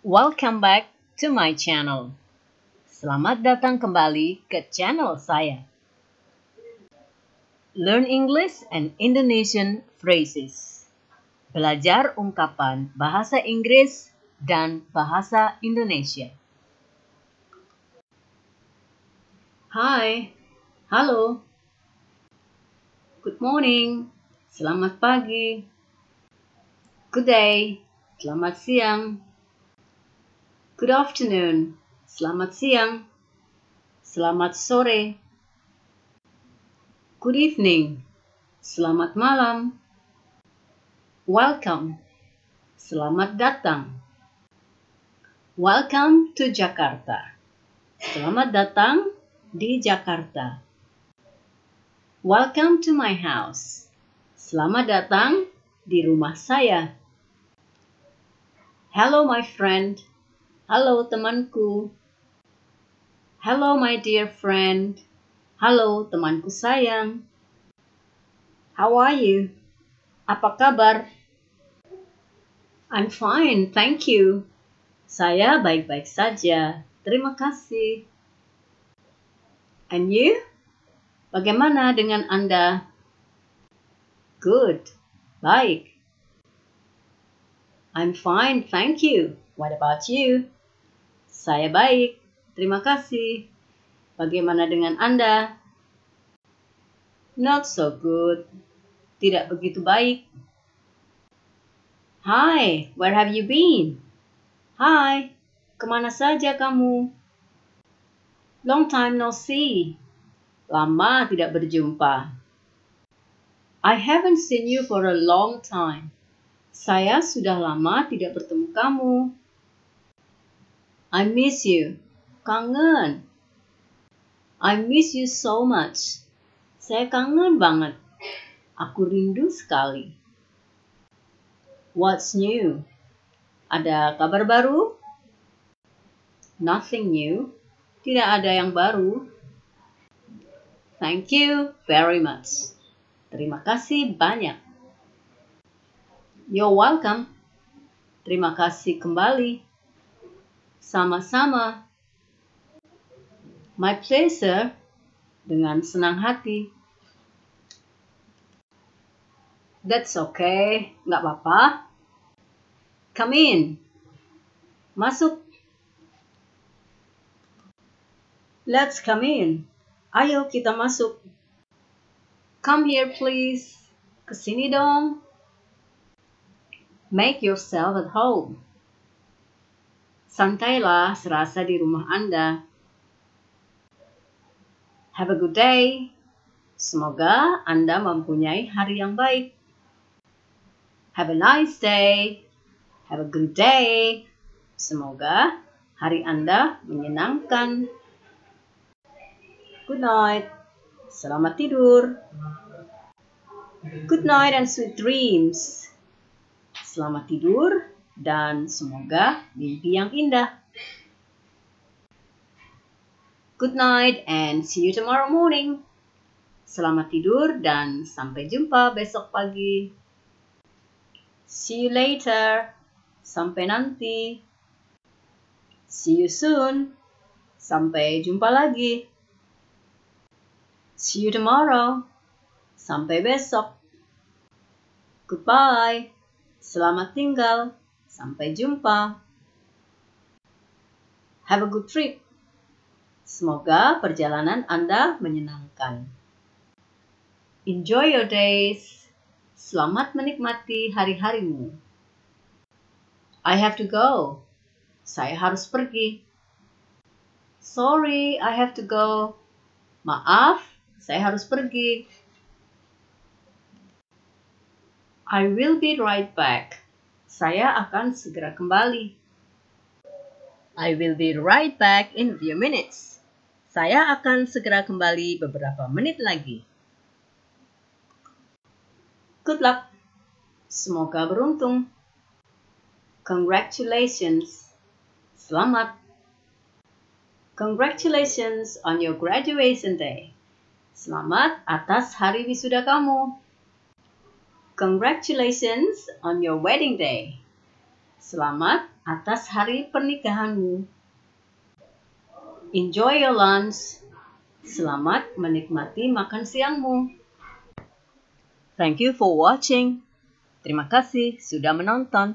Welcome back to my channel. Selamat datang kembali ke channel saya. Learn English and Indonesian phrases. Belajar ungkapan bahasa Inggris dan bahasa Indonesia. Hai, halo. Good morning, selamat pagi. Good day, selamat siang. Good afternoon, selamat siang. Selamat sore. Good evening, selamat malam. Welcome, selamat datang. Welcome to Jakarta. Selamat datang di Jakarta. Welcome to my house. Selamat datang di rumah saya. Hello my friend. Halo temanku. Hello my dear friend. Halo temanku sayang. How are you? Apa kabar? I'm fine, thank you. Saya baik-baik saja. Terima kasih. And you? Bagaimana dengan Anda? Good. Baik. I'm fine, thank you. What about you? Saya baik, terima kasih. Bagaimana dengan Anda? Not so good. Tidak begitu baik. Hi, where have you been? Hai, kemana saja kamu? Long time no see. Lama tidak berjumpa. I haven't seen you for a long time. Saya sudah lama tidak bertemu kamu. I miss you. Kangen. I miss you so much. Saya kangen banget. Aku rindu sekali. What's new? Ada kabar baru? Nothing new. Tidak ada yang baru. Thank you very much. Terima kasih banyak. You're welcome. Terima kasih kembali. Sama-sama. My pleasure. Dengan senang hati. That's okay. Nggak apa-apa. Come in. Masuk. Let's come in. Ayo kita masuk. Come here please. Kesini dong. Make yourself at home. Santailah serasa di rumah Anda. Have a good day. Semoga Anda mempunyai hari yang baik. Have a nice day. Have a good day. Semoga hari Anda menyenangkan. Good night. Selamat tidur. Good night and sweet dreams. Selamat tidur dan semoga mimpi yang indah. Good night and see you tomorrow morning. Selamat tidur dan sampai jumpa besok pagi. See you later. Sampai nanti. See you soon. Sampai jumpa lagi. See you tomorrow. Sampai besok. Goodbye. Selamat tinggal. Sampai jumpa. Have a good trip. Semoga perjalanan Anda menyenangkan. Enjoy your days. Selamat menikmati hari-harimu. I have to go. Saya harus pergi. Sorry, I have to go. Maaf, saya harus pergi. I will be right back. Saya akan segera kembali. I will be right back in a few minutes. Saya akan segera kembali beberapa menit lagi. Good luck. Semoga beruntung. Congratulations. Selamat. Congratulations on your graduation day. Selamat atas hari wisuda kamu. Congratulations on your wedding day. Selamat atas hari pernikahanmu. Enjoy your lunch. Selamat menikmati makan siangmu. Thank you for watching. Terima kasih sudah menonton.